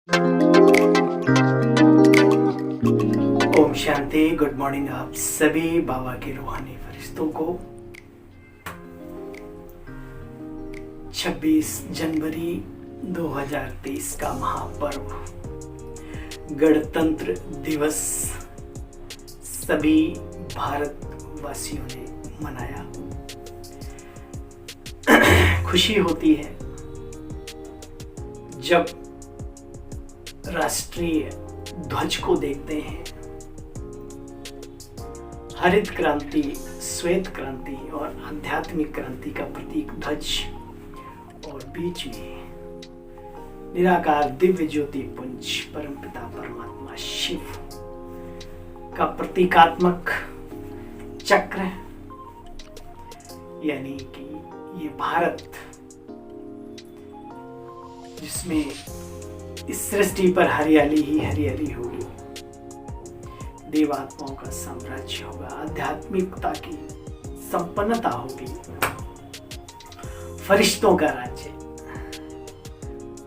Om Shanti. Good morning आप सभी बाबा के रूहानी फरिश्तों को। 26 जनवरी 2023 का महापर्व गणतंत्र दिवस सभी भारतवासियों ने मनाया। खुशी होती है जब राष्ट्रीय ध्वज को देखते हैं। हरित क्रांति, श्वेत क्रांति और आध्यात्मिक क्रांति का प्रतीक ध्वज और बीच में निराकार दिव्य ज्योति पुंज परमपिता परमात्मा शिव का प्रतीकात्मक चक्र, यानी कि ये भारत जिसमें इस सृष्टि पर हरियाली ही हरियाली होगी, देवात्माओं का साम्राज्य होगा, आध्यात्मिकता की संपन्नता होगी, फरिश्तों का राज्य,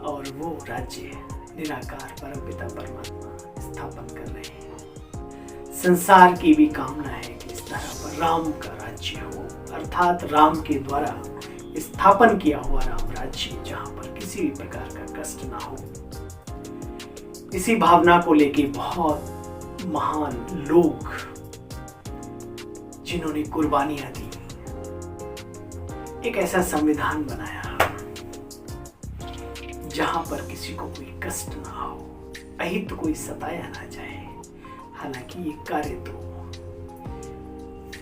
और वो राज्य निराकार परमपिता परमात्मा स्थापन कर रहे हैं। संसार की भी कामना है कि इस तरह पर राम का राज्य हो, अर्थात राम के द्वारा स्थापन किया हुआ राम राज्य, जहां पर किसी भी प्रकार का कष्ट ना हो। इसी भावना को लेके बहुत महान लोग जिन्होंने कुर्बानियां दी, एक ऐसा संविधान बनाया जहां पर किसी को कोई कष्ट ना हो, अहित कोई सताया ना जाए। हालांकि ये कार्य तो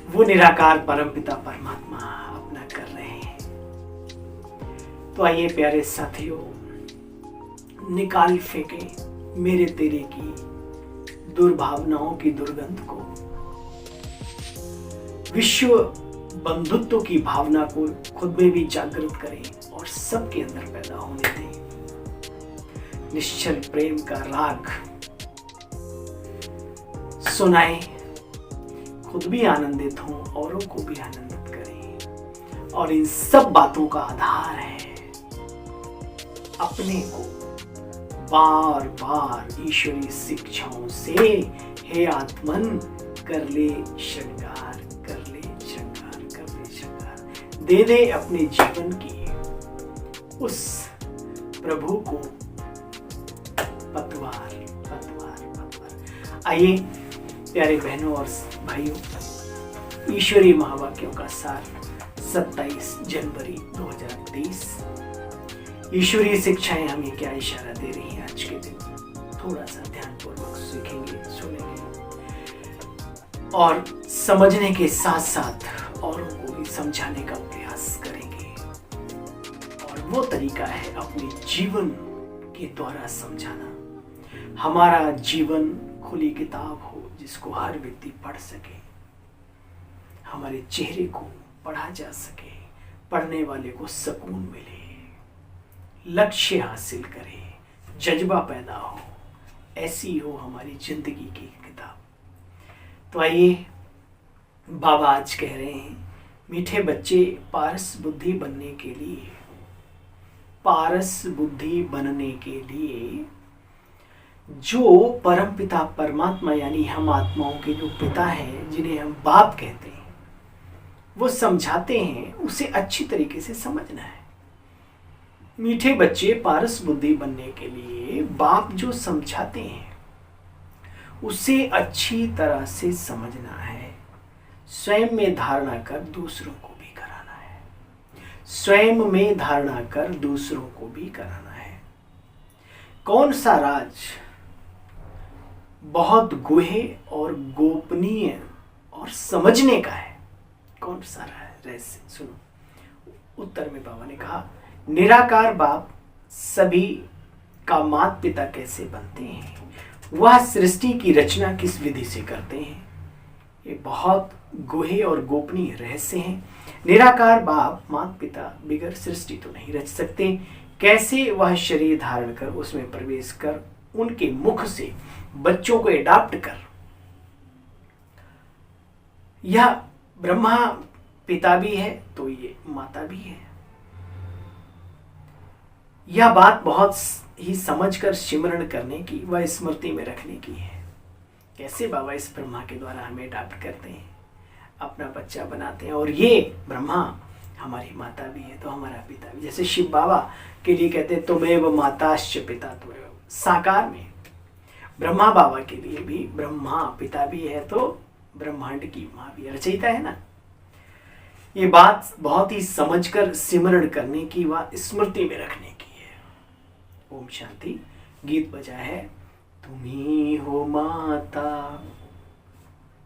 वो निराकार परमपिता परमात्मा अपना कर रहे हैं। तो आइए प्यारे साथियों, निकाल फेंके मेरे तेरे की दुर्भावनाओं की दुर्गंध को, विश्व बंधुत्व की भावना को खुद में भी जागृत करें और सबके अंदर पैदा होने दें। निश्चल प्रेम का राग सुनाएं, खुद भी आनंदित हों, औरों को भी आनंदित करें। और इन सब बातों का आधार है अपने को बार बार ईश्वरीय शिक्षाओं से, हे आत्मन कर ले श्रृंगार, कर ले श्रृंगार, कर ले श्रृंगार, दे दे अपने जीवन की उस प्रभु को पतवार पतवार पतवार। आइए प्यारे बहनों और भाइयों, ईश्वरीय महावाक्यों का सार 27 जनवरी 2023। ईश्वरीय शिक्षाएं हमें क्या इशारा दे रही हैं आज के दिन, थोड़ा सा ध्यानपूर्वक सीखेंगे, सुनेंगे और समझने के साथ साथ औरों को भी समझाने का प्रयास करेंगे। और वो तरीका है अपने जीवन के द्वारा समझाना। हमारा जीवन खुली किताब हो जिसको हर व्यक्ति पढ़ सके, हमारे चेहरे को पढ़ा जा सके, पढ़ने वाले को सुकून मिले, लक्ष्य हासिल करे, जज्बा पैदा हो, ऐसी हो हमारी जिंदगी की किताब। तो आइए, बाबा आज कह रहे हैं, मीठे बच्चे पारस बुद्धि बनने के लिए, पारस बुद्धि बनने के लिए जो परमपिता परमात्मा यानी हम आत्माओं के जो पिता हैं, जिन्हें हम बाप कहते हैं, वो समझाते हैं, उसे अच्छी तरीके से समझना है। मीठे बच्चे पारस बुद्धि बनने के लिए बाप जो समझाते हैं उसे अच्छी तरह से समझना है। स्वयं में धारणा कर दूसरों को भी कराना है, स्वयं में धारणा कर दूसरों को भी कराना है। कौन सा राज बहुत गुहे और गोपनीय और समझने का है? कौन सा रहस्य? सुनो। उत्तर में बाबा ने कहा, निराकार बाप सभी का माता पिता कैसे बनते हैं, वह सृष्टि की रचना किस विधि से करते हैं, ये बहुत गुहे और गोपनीय रहस्य हैं। निराकार बाप माता पिता बिगड़ सृष्टि तो नहीं रच सकते। कैसे वह शरीर धारण कर उसमें प्रवेश कर उनके मुख से बच्चों को एडाप्ट कर, यह ब्रह्मा पिता भी है तो ये माता भी है। यह बात बहुत ही समझकर सिमरण करने की व स्मृति में रखने की है। कैसे बाबा इस ब्रह्मा के द्वारा हमें अडॉप्ट करते हैं, अपना बच्चा बनाते हैं, और ये ब्रह्मा हमारी माता भी है तो हमारा पिता भी। जैसे शिव बाबा के लिए कहते हैं तुमेव माताश्च पिता त्वमेव, साकार में ब्रह्मा बाबा के लिए भी ब्रह्मा पिता भी है तो ब्रह्मांड की माँ भी रचयिता है ना। ये बात बहुत ही समझकर सिमरण करने की व स्मृति में रखने की है। ओम शांति। गीत बजा है तुम ही हो माता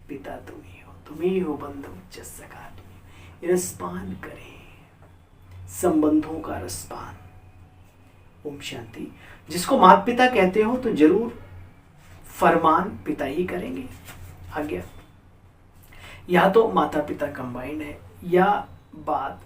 पिता, तुम ही हो बंधु सखा, तुम रसपान करें संबंधों का रसपान। ओम शांति। जिसको माता पिता कहते हो तो जरूर फरमान पिता ही करेंगे, आज्ञा। या तो माता पिता कंबाइंड है, या बात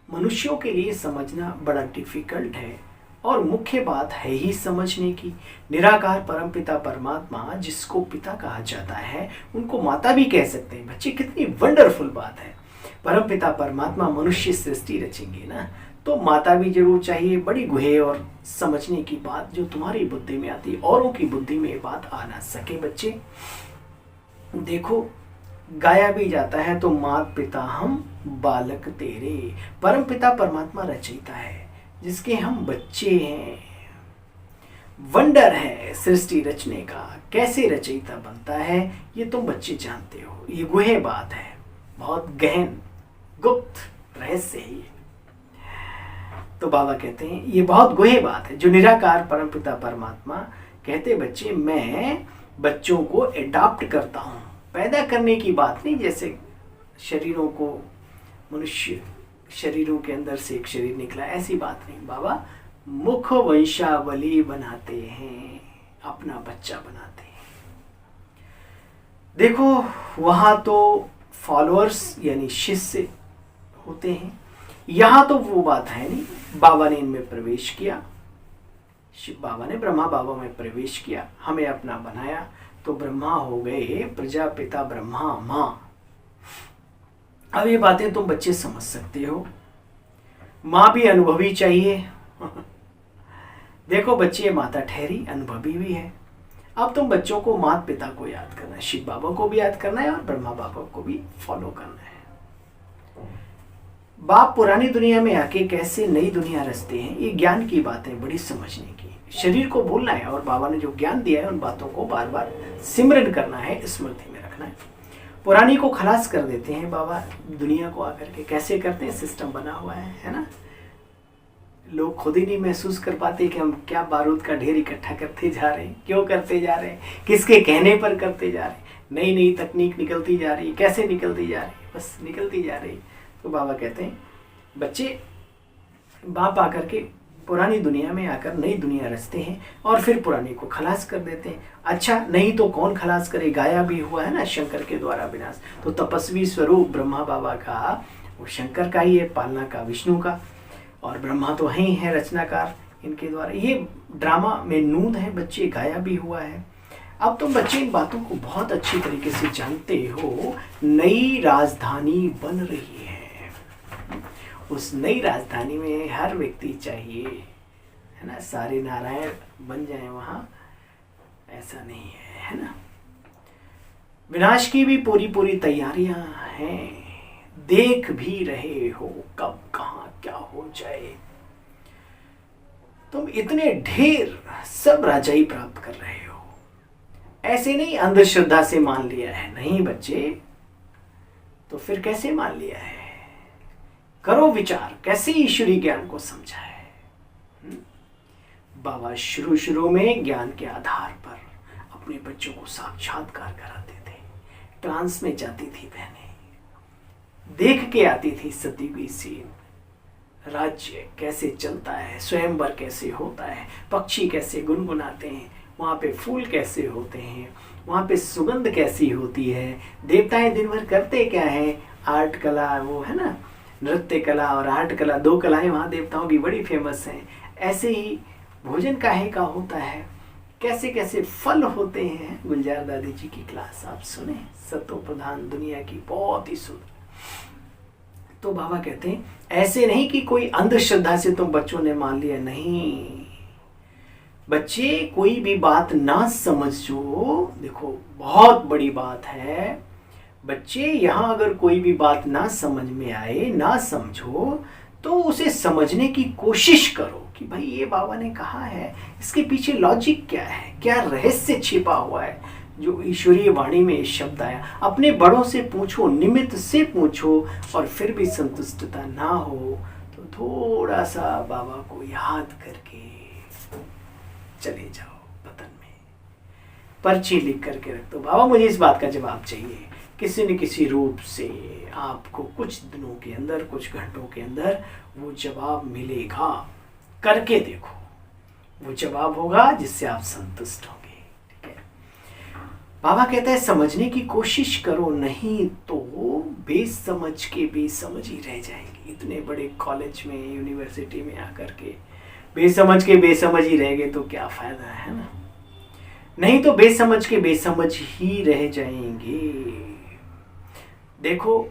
मनुष्यों के लिए समझना बड़ा डिफिकल्ट है, और मुख्य बात है ही समझने की। निराकार परमपिता परमात्मा जिसको पिता कहा जाता है उनको माता भी कह सकते हैं। बच्चे कितनी वंडरफुल बात है। परमपिता परमात्मा मनुष्य सृष्टि रचेंगे ना, तो माता भी जरूर चाहिए। बड़ी गुहे और समझने की बात जो तुम्हारी बुद्धि में आती, औरों की बुद्धि में ये बात आ ना सके। बच्चे देखो, गाया भी जाता है तो मात पिता हम बालक तेरे। परमपिता परमात्मा रचयिता है जिसके हम बच्चे हैं। वंडर है सृष्टि रचने का, कैसे रचयिता बनता है ये तुम बच्चे जानते हो। ये गुहे बात है, बहुत गहन गुप्त रहस्य है ये। तो बाबा कहते हैं ये बहुत गुहे बात है जो निराकार परमपिता परमात्मा कहते बच्चे मैं बच्चों को अडॉप्ट करता हूँ। पैदा करने की बात नहीं, जैसे शरीरों को मनुष्य शरीरों के अंदर से एक शरीर निकला, ऐसी बात नहीं। बाबा मुख वंशावली बनाते हैं, अपना बच्चा बनाते हैं। देखो वहां तो फॉलोअर्स यानी शिष्य होते हैं, यहाँ तो वो बात है नहीं। बाबा ने इनमें प्रवेश किया, शिव बाबा ने ब्रह्मा बाबा में प्रवेश किया, हमें अपना बनाया, तो ब्रह्मा हो गए प्रजापिता ब्रह्मा माँ। अब ये बातें तुम बच्चे समझ सकते हो। माँ भी अनुभवी चाहिए। देखो बच्चे माता ठहरी, अनुभवी भी है। अब तुम बच्चों को माता पिता को याद करना है, शिव बाबा को भी याद करना है और ब्रह्मा बाबा को भी फॉलो करना है। बाप पुरानी दुनिया में आके कैसे नई दुनिया रचते हैं, ये ज्ञान की बातें बड़ी समझने की। शरीर को भूलना है और बाबा ने जो ज्ञान दिया है उन बातों को बार बार सिमरन करना है, स्मृति में रखना है। पुरानी को खलास कर देते हैं बाबा दुनिया को आकर के। कैसे करते हैं, सिस्टम बना हुआ है ना। लोग खुद ही नहीं महसूस कर पाते कि हम क्या बारूद का ढेर इकट्ठा करते जा रहे हैं, क्यों करते जा रहे हैं, किसके कहने पर करते जा रहे हैं। नई नई तकनीक निकलती जा रही है, कैसे निकलती जा रही है, बस निकलती जा रही है। तो बाबा कहते हैं बच्चे बाप आकर के पुरानी दुनिया में आकर नई दुनिया रचते हैं और फिर पुरानी को खलास कर देते हैं। अच्छा नहीं तो कौन खलास करे, गाया भी हुआ है ना शंकर के द्वारा विनाश। तो तपस्वी स्वरूप ब्रह्मा बाबा का वो शंकर का ही है, पालना का विष्णु का, और ब्रह्मा तो है ही है रचनाकार। इनके द्वारा ये ड्रामा में नूद है बच्चे, गाया भी हुआ है। अब तुम बच्चे इन बातों को बहुत अच्छी तरीके से जानते हो। नई राजधानी बन रही है, उस नई राजधानी में हर व्यक्ति चाहिए, है ना। सारे नारायण बन जाए वहां, ऐसा नहीं है ना। विनाश की भी पूरी पूरी तैयारियां हैं, देख भी रहे हो कब कहां क्या हो जाए। तुम इतने ढेर सब राजाई प्राप्त कर रहे हो, ऐसे नहीं अंधश्रद्धा से मान लिया है, नहीं बच्चे। तो फिर कैसे मान लिया है, करो विचार, कैसे ईश्वरीय ज्ञान को समझा है। बाबा शुरू में ज्ञान के आधार पर अपने बच्चों को साक्षात्कार कराते थे। ट्रांस में जाती थी बहनें, देख के आती थी सतीवी सीन, राज्य कैसे चलता है, स्वयंवर कैसे होता है, पक्षी कैसे गुनगुनाते हैं, वहाँ पे फूल कैसे होते हैं, वहाँ पे सुगंध कैसी होती है, देवताएं दिन भर करते क्या है, आर्ट कला, वो है ना नृत्य कला और आर्ट कला, दो कलाएं वहाँ देवताओं की बड़ी फेमस हैं। ऐसे ही भोजन काहे का होता है, कैसे कैसे फल होते हैं। गुलजार दादी जी की क्लास आप सुने, सतो प्रधान दुनिया की, बहुत ही सुंदर। तो बाबा कहते हैं ऐसे नहीं कि कोई अंधश्रद्धा से तुम बच्चों ने मान लिया, नहीं। बच्चे कोई भी बात ना समझो, देखो बहुत बड़ी बात है बच्चे, यहाँ अगर कोई भी बात ना समझ में आए, ना समझो, तो उसे समझने की कोशिश करो कि भाई ये बाबा ने कहा है, इसके पीछे लॉजिक क्या है, क्या रहस्य छिपा हुआ है जो ईश्वरीय वाणी में शब्द आया। अपने बड़ों से पूछो, निमित्त से पूछो, और फिर भी संतुष्टता ना हो तो थोड़ा सा बाबा को याद करके चले जाओ पतन में, पर्ची लिख करके रख दो, बाबा मुझे इस बात का जवाब चाहिए। किसी न किसी रूप से आपको कुछ दिनों के अंदर, कुछ घंटों के अंदर वो जवाब मिलेगा। करके देखो, वो जवाब होगा जिससे आप संतुष्ट होंगे। ठीक है, बाबा कहता है समझने की कोशिश करो, नहीं तो बेसमझ के बेसमझ ही रह जाएंगे। इतने बड़े कॉलेज में, यूनिवर्सिटी में आकर के बेसमझ के बेसमझ ही रह गए तो क्या फायदा है ना, नहीं तो बेसमझ के बेसमझ ही रह जाएंगे। देखो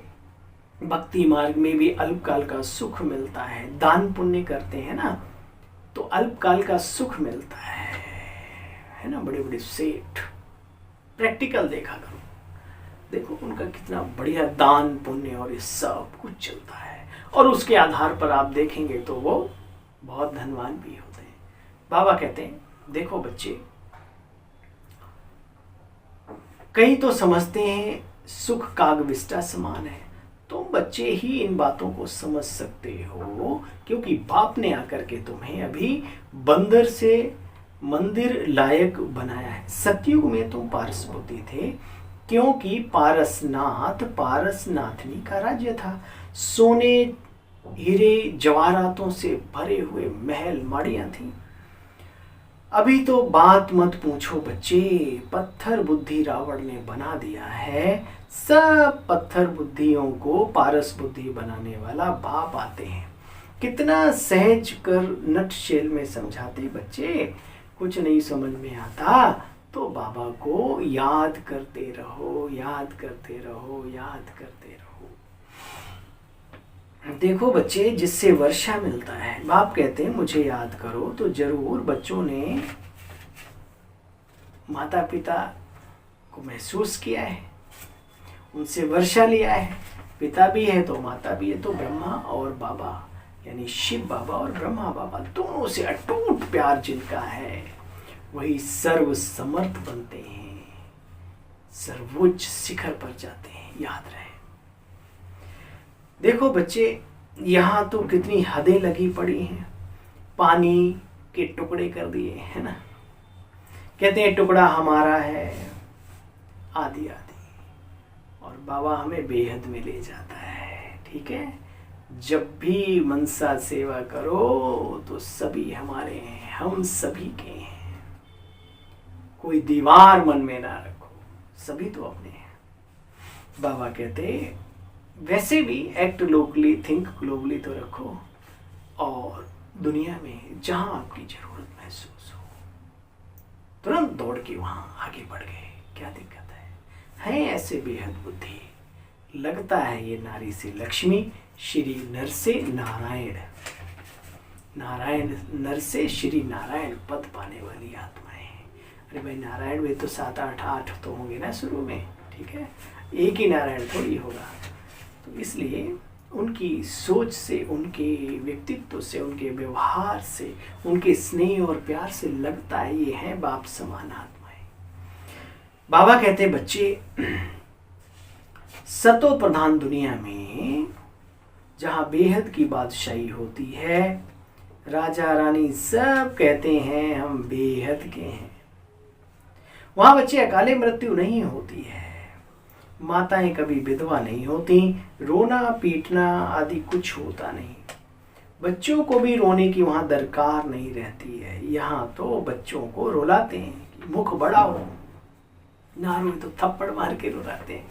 भक्ति मार्ग में भी अल्पकाल का सुख मिलता है, दान पुण्य करते हैं ना तो अल्पकाल का सुख मिलता है ना। बड़े बड़े सेठ प्रैक्टिकल देखा करो, देखो उनका कितना बढ़िया दान पुण्य और ये सब कुछ चलता है, और उसके आधार पर आप देखेंगे तो वो बहुत धनवान भी होते हैं। बाबा कहते हैं देखो बच्चे, कई तो समझते हैं सुख कागविष्टा समान है, तुम बच्चे ही इन बातों को समझ सकते हो, क्योंकि बाप ने आकर के तुम्हें अभी बंदर से मंदिर लायक बनाया है। सतयुग में तुम पारस बुद्धि थे, क्योंकि पारसनाथनी का राज्य था। सोने हीरे जवाहरातों से भरे हुए महल माड़ियां थी। अभी तो बात मत पूछो बच्चे, पत्थर बुद्धि रावण ने बना दिया है। सब पत्थर बुद्धियों को पारस बुद्धि बनाने वाला बाप आते हैं। कितना सहज कर नटशेल में समझाते बच्चे, कुछ नहीं समझ में आता तो बाबा को याद करते रहो, याद करते रहो, याद करते रहो। देखो बच्चे, जिससे वर्षा मिलता है, बाप कहते हैं मुझे याद करो, तो जरूर बच्चों ने माता पिता को महसूस किया है, उनसे वर्षा लिया है। पिता भी है तो माता भी है, तो ब्रह्मा और बाबा यानी शिव बाबा और ब्रह्मा बाबा दोनों से अटूट प्यार जिनका है वही सर्व समर्थ बनते हैं, सर्वोच्च शिखर पर जाते हैं। याद रहे। देखो बच्चे, यहाँ तो कितनी हदें लगी पड़ी हैं, पानी के टुकड़े कर दिए है ना, कहते हैं टुकड़ा हमारा है आदि आदि, और बाबा हमें बेहद में ले जाता है। ठीक है, जब भी मनसा सेवा करो तो सभी हमारे हैं, हम सभी के हैं, कोई दीवार मन में ना रखो, सभी तो अपने हैं। बाबा कहते वैसे भी एक्ट लोकली थिंक ग्लोबली तो रखो, और दुनिया में जहां आपकी जरूरत महसूस हो तुरंत दौड़ के वहां आगे बढ़ गए, क्या दिक्कत है ऐसे बेहद बुद्धि। लगता है ये नारी से लक्ष्मी, श्री नर से नारायण, नारायण नर से श्री नारायण पद पाने वाली आत्माएं। अरे भाई नारायण वे तो 7 8 तो होंगे ना शुरू में, ठीक है, एक ही नारायण थोड़ी होगा। तो इसलिए उनकी सोच से, उनके व्यक्तित्व से, उनके व्यवहार से, उनके स्नेह और प्यार से लगता है ये है बाप समान आत्माएं। बाबा कहते बच्चे, सतो प्रधान दुनिया में जहां बेहद की बादशाही होती है, राजा रानी सब कहते हैं हम बेहद के हैं। वहां बच्चे अकाले मृत्यु नहीं होती है, माताएं कभी विधवा नहीं होती, रोना पीटना आदि कुछ होता नहीं, बच्चों को भी रोने की वहां दरकार नहीं रहती है। यहाँ तो बच्चों को रुलाते हैं कि मुख बड़ा हो, ना रोए तो थप्पड़ मार के रुलाते हैं।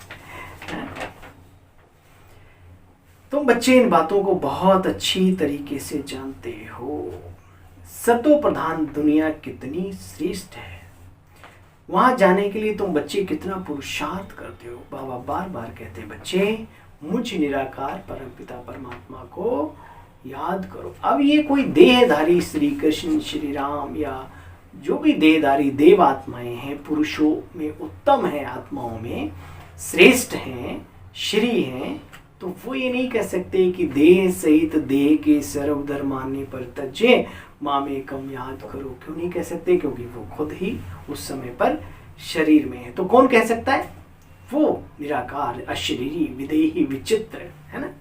तुम बच्चे इन बातों को बहुत अच्छी तरीके से जानते हो। सतो प्रधान दुनिया कितनी श्रेष्ठ है, वहां जाने के लिए तुम बच्चे कितना पुरुषार्थ करते हो। बाबा बार बार कहते हैं बच्चे, मुझ निराकार परमपिता परमात्मा को याद करो। अब ये कोई देहधारी श्री कृष्ण, श्री राम या जो भी देहधारी देव आत्माएं हैं, पुरुषों में उत्तम है, आत्माओं में श्रेष्ठ हैं, श्री हैं, तो वो ये नहीं कह सकते कि देह सहित देह के सर्वधर्मान्य पर तज्जे मामेकम याद करो। क्यों नहीं कह सकते? क्योंकि वो खुद ही उस समय पर शरीर में है। तो कौन कह सकता है? वो निराकार अशरीरी विदेही विचित्र है ना,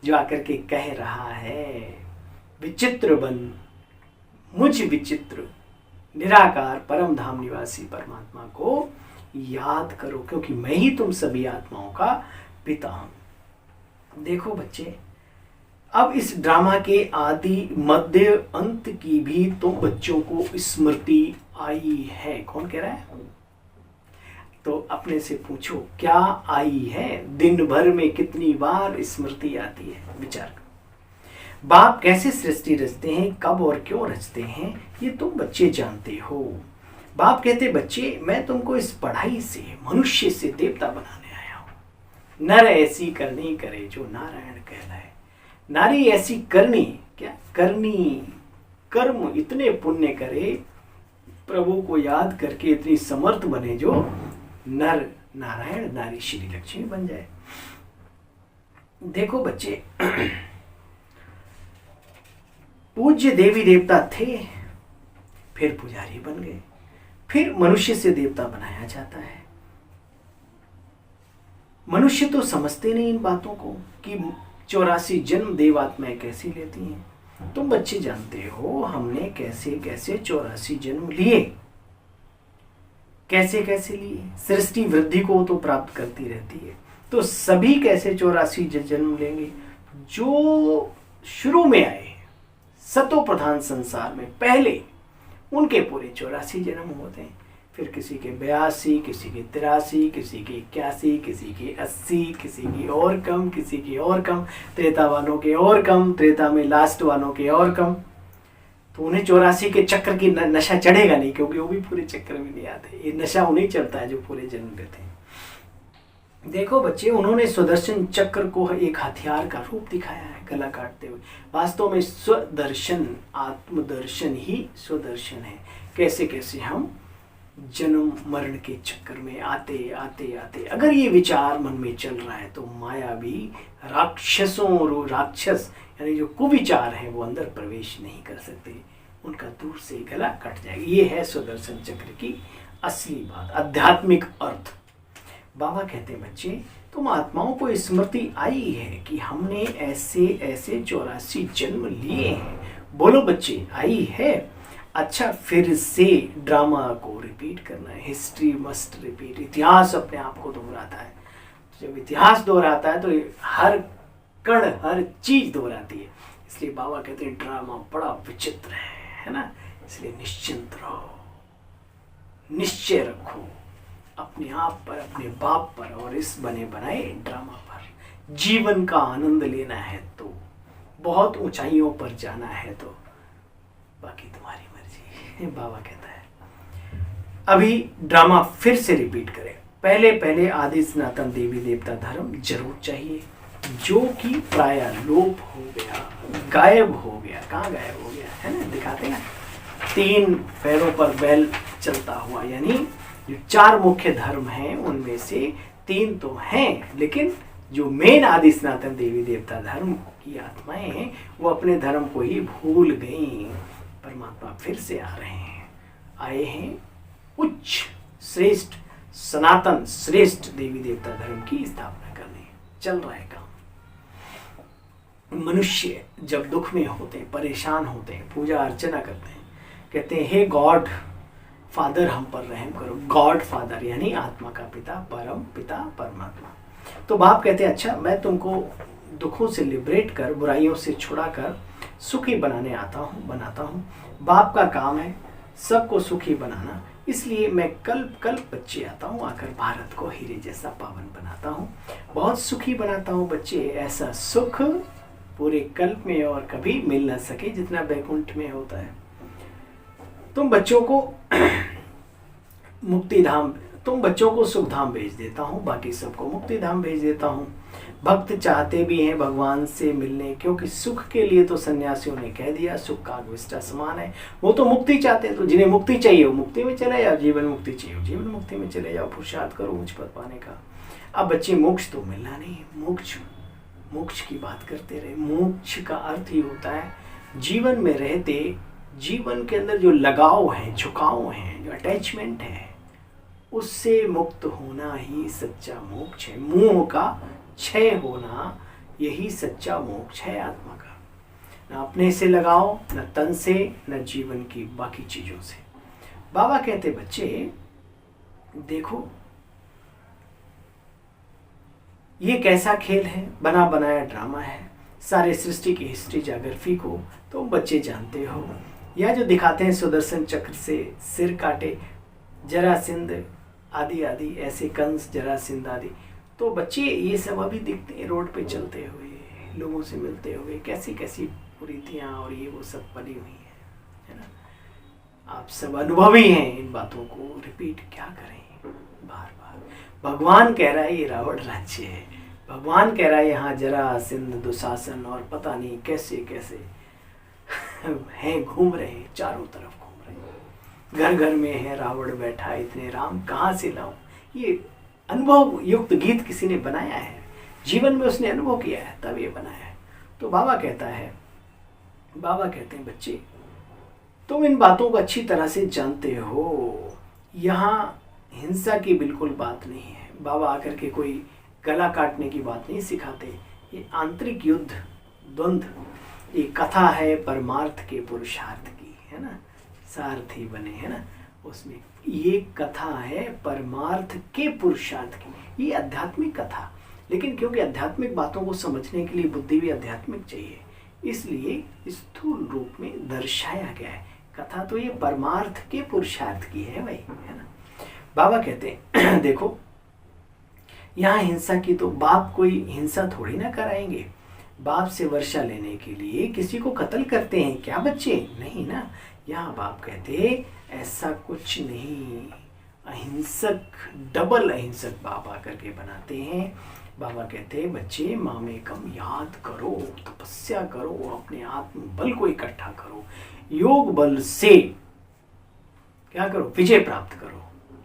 जो आकर के कह रहा है विचित्र बन मुझ विचित्र निराकार परम धाम निवासी परमात्मा को याद करो, क्योंकि मैं ही तुम सभी आत्माओं का पिता हूं। देखो बच्चे, अब इस ड्रामा के आदि मध्य अंत की भी तो बच्चों को स्मृति आई है। कौन कह रहा है? तो अपने से पूछो, क्या आई है? दिन भर में कितनी बार स्मृति आती है? विचार करो। बाप कैसे सृष्टि रचते हैं, कब और क्यों रचते हैं, ये तुम बच्चे जानते हो। बाप कहते, बच्चे मैं तुमको इस पढ़ाई से मनुष्य से देवता बनाने आया हूं। नर ऐसी करनी करे जो नारायण कहलाए। नारी ऐसी करनी, क्या करनी, कर्म इतने पुण्य करे, प्रभु को याद करके इतनी समर्थ बने जो नर नारायण, नारी श्री लक्ष्मी बन जाए। देखो बच्चे, पूज्य देवी देवता थे, फिर पुजारी बन गए, फिर मनुष्य से देवता बनाया जाता है। मनुष्य तो समझते नहीं इन बातों को कि 84 जन्म देवात्माएं कैसी लेती हैं। तुम बच्चे जानते हो हमने कैसे कैसे 84 जन्म लिए, कैसे कैसे लिए। सृष्टि वृद्धि को तो प्राप्त करती रहती है, तो सभी कैसे 84 जन्म लेंगे? जो शुरू में आए सतो प्रधान संसार में पहले, उनके पूरे 84 जन्म होते हैं। फिर किसी के 82, किसी के 83, किसी के 81, किसी के 80, किसी की और कम, किसी की और कम, त्रेता वालों के और कम, त्रेता में लास्ट वालों के और कम। तो उन्हें 84 के चक्र की नशा चढ़ेगा नहीं, क्योंकि वो भी पूरे चक्कर में नहीं आते। ये नशा उन्हें चढ़ता है जो पूरे जन्म लेते हैं। देखो बच्चे, उन्होंने सुदर्शन चक्र को एक हथियार का रूप दिखाया है, गला काटते हुए। वास्तव में स्वदर्शन, आत्मदर्शन ही स्वदर्शन है। कैसे कैसे हम जन्म मरण के चक्कर में आते आते आते, अगर ये विचार मन में चल रहा है तो माया भी राक्षस यानी जो कुविचार है वो अंदर प्रवेश नहीं कर सकते, उनका दूर से गला कट जाएगा। ये है स्वदर्शन चक्र की असली बात, आध्यात्मिक अर्थ। बाबा कहते हैं, बच्चे तुम आत्माओं को स्मृति आई है कि हमने ऐसे ऐसे 84 जन्म लिए हैं। बोलो बच्चे, आई है? अच्छा, फिर से ड्रामा को रिपीट करना है। History must repeat. इतिहास अपने आप को दोहराता है। जब इतिहास दोहराता है तो हर कण, हर चीज दोहराती है। इसलिए बाबा कहते हैं ड्रामा बड़ा विचित्र है ना। इसलिए निश्चिंत रहो, निश्चय रखो अपने आप पर, अपने बाप पर और इस बने बनाए ड्रामा पर। जीवन का आनंद लेना है तो, बहुत ऊंचाइयों पर जाना है तो, बाकी तुम्हारी मर्जी, बाबा कहता है। अभी ड्रामा फिर से रिपीट करें। पहले पहले आदि सनातन देवी देवता धर्म जरूर चाहिए, जो कि प्राय लोप हो गया, गायब हो गया। कहाँ गायब हो गया है ना, दिखाते हैं 3 पैरों पर बैल चलता हुआ। यानी जो 4 मुख्य धर्म हैं उनमें से 3 तो हैं, लेकिन जो मेन आदि सनातन देवी देवता धर्म की आत्माएं हैं वो अपने धर्म को ही भूल गई। परमात्मा फिर से आ रहे हैं, आए हैं उच्च श्रेष्ठ सनातन श्रेष्ठ देवी देवता धर्म की स्थापना करने। चल रहा है काम। मनुष्य जब दुख में होते हैं, परेशान होते हैं, पूजा अर्चना करते हैं, कहते हैं हे गॉड फादर हम पर रहम करो। गॉड फादर यानी आत्मा का पिता, परम पिता परमात्मा। तो बाप कहते हैं अच्छा मैं तुमको दुखों से लिबरेट कर, बुराइयों से छुड़ा कर सुखी बनाने बनाता हूँ। बाप का काम है सबको सुखी बनाना, इसलिए मैं कल्प बच्चे आता हूँ, आकर भारत को हीरे जैसा पावन बनाता हूँ, बहुत सुखी बनाता हूँ बच्चे। ऐसा सुख पूरे कल्प में और कभी मिल न सके जितना बैकुंठ में होता है। तुम बच्चों को मुक्ति धाम तुम बच्चों को सुख धाम भेज देता हूँ, बाकी सबको मुक्ति धाम भेज देता हूँ। भक्त चाहते भी हैं भगवान से मिलने, क्योंकि सुख के लिए तो सन्यासियों ने कह दिया सुख का विष्टा समान है। वो तो मुक्ति चाहते हैं, तो जिन्हें मुक्ति चाहिए वो मुक्ति में चले जाओ, जीवन मुक्ति चाहिए जीवन मुक्ति में चले जाओ, पुरुषार्थ करो मुझ पद पाने का। अब बच्चे मोक्ष तो मिलना नहीं, मोक्ष की बात करते रहे। मोक्ष का अर्थ ही होता है जीवन में रहते, जीवन के अंदर जो लगाव है, झुकाव है, जो अटैचमेंट है, उससे मुक्त होना ही सच्चा मोक्ष है। मोह का क्षय होना यही सच्चा मोक्ष है आत्मा का। न अपने से लगाओ, न तन से, न जीवन की बाकी चीजों से। बाबा कहते बच्चे देखो ये कैसा खेल है, बना बनाया ड्रामा है। सारे सृष्टि की हिस्ट्री जागर फीको, तो बच्चे जानते हो। या जो दिखाते हैं सुदर्शन चक्र से सिर काटे, जरासिंध आदि आदि, ऐसे कंस जरासिंध आदि, तो बच्चे ये सब अभी दिखते हैं रोड पे चलते हुए, लोगों से मिलते हुए, कैसी कैसी कुरीतियाँ और ये वो सब बनी हुई है ना। आप सब अनुभवी हैं इन बातों को, रिपीट क्या करें बार बार। भगवान कह रहा है ये रावण राज्य है, भगवान कह रहा है यहाँ जरासिंध दुशासन और पता नहीं कैसे कैसे हैं, घूम रहे हैं, चारों तरफ घूम रहे हैं। घर घर में है रावण बैठा, इतने राम कहाँ से लाऊं। ये अनुभव युक्त गीत किसी ने बनाया है, जीवन में उसने अनुभव किया है तब ये बनाया है। तो बाबा कहता है, बाबा कहते हैं बच्चे तुम इन बातों को अच्छी तरह से जानते हो, यहाँ हिंसा की बिल्कुल बात नहीं है। बाबा आकर के कोई गला काटने की बात नहीं सिखाते। ये आंतरिक युद्ध, द्वंद्व, ये कथा है परमार्थ के पुरुषार्थ की, है ना, सारथी बने, है ना, उसमें ये कथा है परमार्थ के पुरुषार्थ की, ये आध्यात्मिक कथा। लेकिन क्योंकि आध्यात्मिक बातों को समझने के लिए बुद्धि भी आध्यात्मिक चाहिए, इसलिए स्थूल रूप में दर्शाया गया है। कथा तो ये परमार्थ के पुरुषार्थ की है भाई, है ना। बाबा कहते हैं देखो यहाँ हिंसा की तो बाप कोई हिंसा थोड़ी ना कराएंगे। बाप से वर्षा लेने के लिए किसी को कत्ल करते हैं क्या बच्चे? नहीं ना। यहाँ बाप कहते ऐसा कुछ नहीं, अहिंसक, डबल अहिंसक बाप आकर के बनाते हैं। बाबा कहते हैं बच्चे मामेकम याद करो, तपस्या करो, अपने आत्म बल को इकट्ठा करो, योग बल से क्या करो, विजय प्राप्त करो।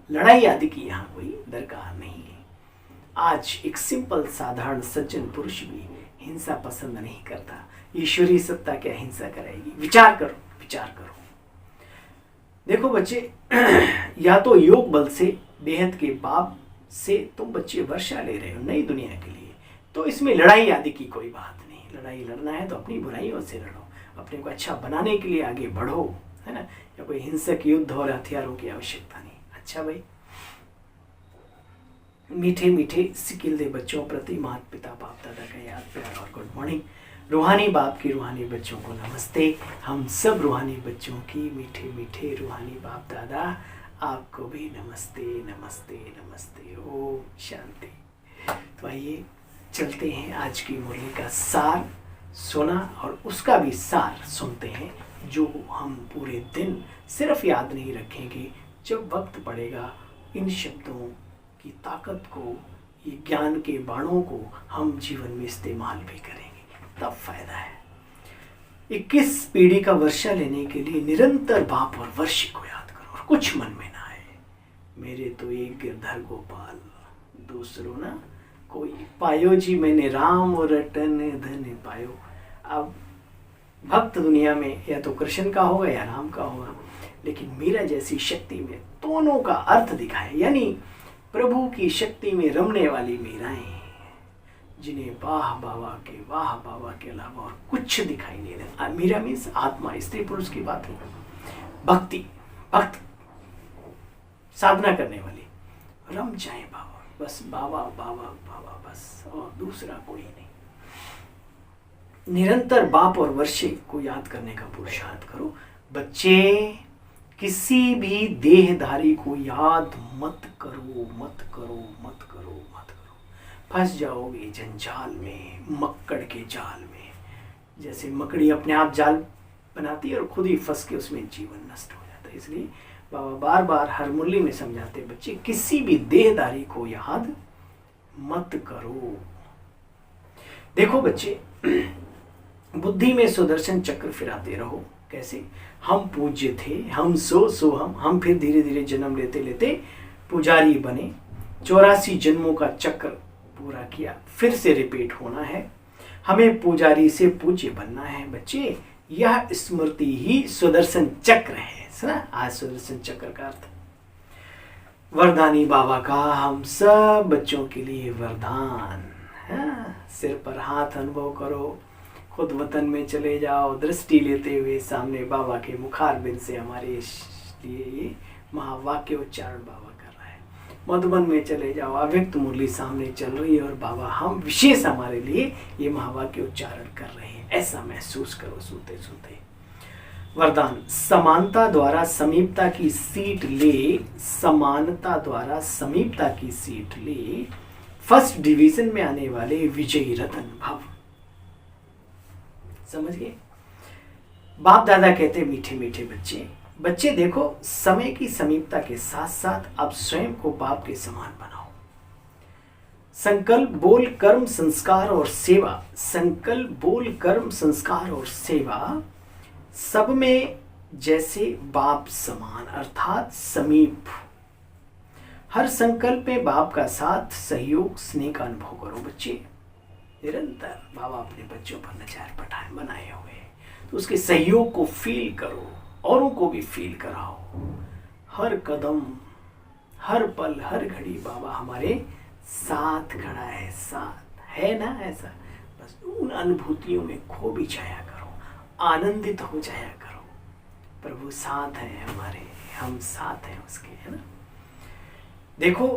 लड़ाई आदि की यहाँ कोई दरकार नहीं है। आज एक सिंपल साधारण सज्जन पुरुष भी हिंसा पसंद नहीं करता। ईश्वरीय सत्ता क्या हिंसा कराएगी? विचार करो, विचार करो। देखो बच्चे या तो योग बल से बेहद के बाप से तुम बच्चे वर्षा ले रहे हो नई दुनिया के लिए, तो इसमें लड़ाई आदि की कोई बात नहीं। लड़ाई लड़ना है तो अपनी बुराइयों से लड़ो, अपने को अच्छा बनाने के लिए आगे बढ़ो, है ना। या कोई हिंसक युद्ध और हथियारों की आवश्यकता नहीं। अच्छा भाई, मीठे मीठे सिकिल दे बच्चों प्रति माता पिता बाप दादा का याद प्यार और गुड मॉर्निंग। रूहानी बाप की रूहानी बच्चों को नमस्ते। हम सब रूहानी बच्चों की मीठे मीठे रूहानी बाप दादा आपको भी नमस्ते नमस्ते नमस्ते। ओम शांति। तो आइए चलते हैं आज की मुरली का सार सुना और उसका भी सार सुनते हैं, जो हम पूरे दिन सिर्फ याद नहीं रखेंगे, जब वक्त पड़ेगा इन शब्दों की ताकत को, ये ज्ञान के बाणों को हम जीवन में इस्तेमाल भी करेंगे, तब फायदा है। 21 पीढ़ी का वर्षा लेने के लिए निरंतर बाप और वर्षी को याद करो और कुछ मन में ना आए। मेरे तो एक गिरधर गोपाल, दूसरों ना कोई पायो जी, मैंने राम और रटन धन पायो। अब भक्त दुनिया में या तो कृष्ण का होगा या राम का होगा, लेकिन मीरा जैसी शक्ति में दोनों का अर्थ दिखाए, यानी प्रभु की शक्ति में रमने वाली मीराएं, जिन्हें वाह बाबा के अलावा और कुछ दिखाई नहीं देता। मीरा मीन्स आत्मा, स्त्री पुरुष की बात नहीं, भक्ति, भक्त, साधना करने वाली, रम जाए बाबा, बस बाबा बाबा बाबा बस, और दूसरा कोई नहीं। निरंतर बाप और वर्षे को याद करने का पुरुषार्थ करो। बच्चे किसी भी देहधारी को याद मत करो, मत करो, मत करो, मत करो। फंस जाओगे जंजाल में, मक्कड़ के जाल में। जैसे मकड़ी अपने आप जाल बनाती है और खुद ही फंस के उसमें जीवन नष्ट हो जाता है। इसलिए बाबा बार बार हर मुरली में समझाते, बच्चे किसी भी देहधारी को याद मत करो। देखो बच्चे, बुद्धि में सुदर्शन चक्र फिराते रहो। कैसे? हम पूज्य थे, हम सो हम फिर धीरे धीरे जन्म लेते लेते पुजारी बने, 84 जन्मों का चक्र पूरा किया, फिर से रिपीट होना है, हमें पुजारी से पूज्य बनना है। बच्चे, यह स्मृति ही सुदर्शन चक्र है। सुना आज सुदर्शन चक्र का अर्थ? वरदानी बाबा का हम सब बच्चों के लिए वरदान है। सिर पर हाथ अनुभव करो, खुद वतन में चले जाओ, दृष्टि लेते हुए सामने बाबा के मुखारबिंद से हमारे लिए ये महावाक्य उच्चारण बाबा कर रहा है। मधुबन में चले जाओ, अव्यक्त मुरली सामने चल रही है और बाबा हम विशेष हमारे लिए ये महावाक्य उच्चारण कर रहे हैं, ऐसा महसूस करो सोते सोते। वरदान, समानता द्वारा समीपता की सीट ले, समानता द्वारा समीपता की सीट ले, फर्स्ट डिवीजन में आने वाले विजयी रतन भव। समझ गए? बाप दादा कहते मीठे मीठे बच्चे, बच्चे देखो, समय की समीपता के साथ साथ आप स्वयं को बाप के समान बनाओ। संकल्प बोल कर्म संस्कार और सेवा, संकल्प बोल कर्म संस्कार और सेवा सब में जैसे बाप समान, अर्थात समीप। हर संकल्प में बाप का साथ, सहयोग, स्नेह का अनुभव करो। बच्चे, निरंतर बाबा अपने बच्चों पर नजर पटाए बनाए हुए, तो उसके सहयोग को फील करो, औरों को भी फील कराओ। हर कदम, हर पल, हर घड़ी बाबा हमारे साथ खड़ा है, साथ है ना? ऐसा बस उन अनुभूतियों में खो भी जाया करो, आनंदित हो जाया करो। प्रभु साथ है हमारे, हम साथ हैं उसके, है ना? देखो,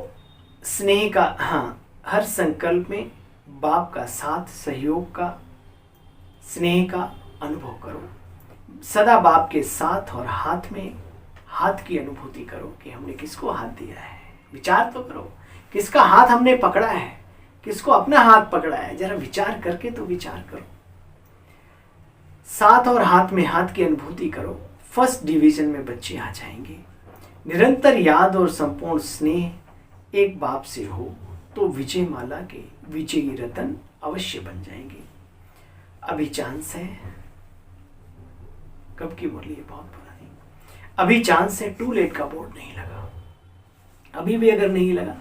स्नेह का, हाँ, हर संकल्प में बाप का साथ, सहयोग का, स्नेह का अनुभव करो। सदा बाप के साथ और हाथ में हाथ की अनुभूति करो कि हमने किसको हाथ दिया है। विचार तो करो, किसका हाथ हमने पकड़ा है, किसको अपना हाथ पकड़ा है, जरा विचार करके तो विचार करो। साथ और हाथ में हाथ की अनुभूति करो। फर्स्ट डिवीजन में बच्चे आ जाएंगे। निरंतर याद और संपूर्ण स्नेह एक बाप से हो तो विजय माला के विजयी रतन अवश्य बन जाएंगे। अभी चांस है, कब की मुरली है, बहुत पुरानी। अभी चांस है, टू लेट का बोर्ड नहीं लगा। अभी भी अगर नहीं लगा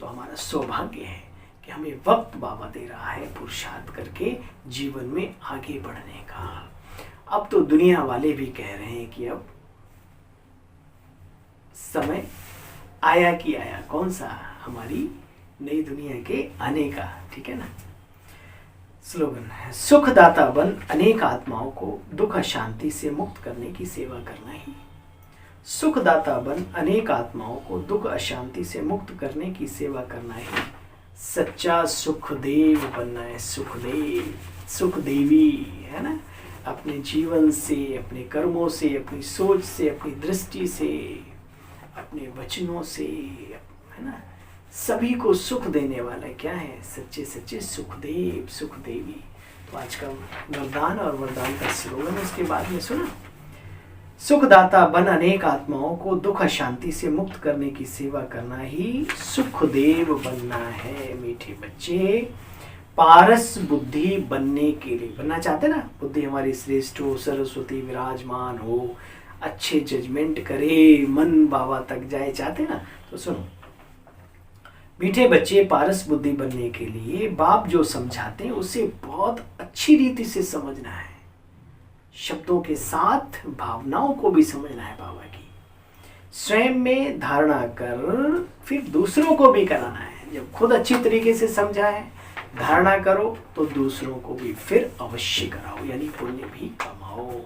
तो हमारा सौभाग्य है कि हमें वक्त बाबा दे रहा है पुरुषार्थ करके जीवन में आगे बढ़ने का। अब तो दुनिया वाले भी कह रहे हैं कि अब समय आया कि आया, कौन सा, हमारी नई दुनिया के आने का, ठीक है ना? स्लोगन है, सुखदाता बन अनेक आत्माओं को दुख शांति से मुक्त करने की सेवा करना ही। सुखदाता बन अनेक आत्माओं को दुख अशांति से मुक्त करने की सेवा करना ही सच्चा सुखदेव बनना है। सुखदेव, सुखदेवी, है ना? अपने जीवन से, अपने कर्मों से, अपनी सोच से, अपनी दृष्टि से, अपने वचनों से, है ना, सभी को सुख देने वाला क्या है? सच्चे सच्चे सुखदेव, सुखदेवी। तो आज का वरदान और वरदान का स्लोगन उसके बाद में सुना। सुखदाता बन अनेक आत्माओं को दुख शांति से मुक्त करने की सेवा करना ही सुखदेव बनना है। मीठे बच्चे, पारस बुद्धि बनने के लिए, बनना चाहते ना, बुद्धि हमारी श्रेष्ठ हो, सरस्वती विराजमान हो, अच्छे जजमेंट करे, मन बाबा तक जाए, चाहते ना, तो सुनो मीठे बच्चे, पारस बुद्धि बनने के लिए बाप जो समझाते हैं उसे बहुत अच्छी रीति से समझना है। शब्दों के साथ भावनाओं को भी समझना है बाबा की। स्वयं में धारणा कर फिर दूसरों को भी कराना है। जब खुद अच्छी तरीके से समझा है, धारणा करो तो दूसरों को भी फिर अवश्य कराओ, यानी पुण्य भी कमाओ।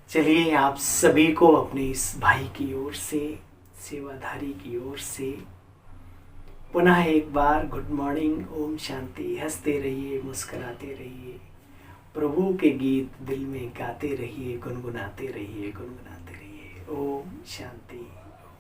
चलिए, आप सभी को अपने इस भाई की ओर से, सेवाधारी की ओर से पुनः एक बार गुड मॉर्निंग, ओम शांति। हंसते रहिए, मुस्कुराते रहिए, प्रभु के गीत दिल में गाते रहिए, गुनगुनाते रहिए, गुनगुनाते रहिए। ओम शांति।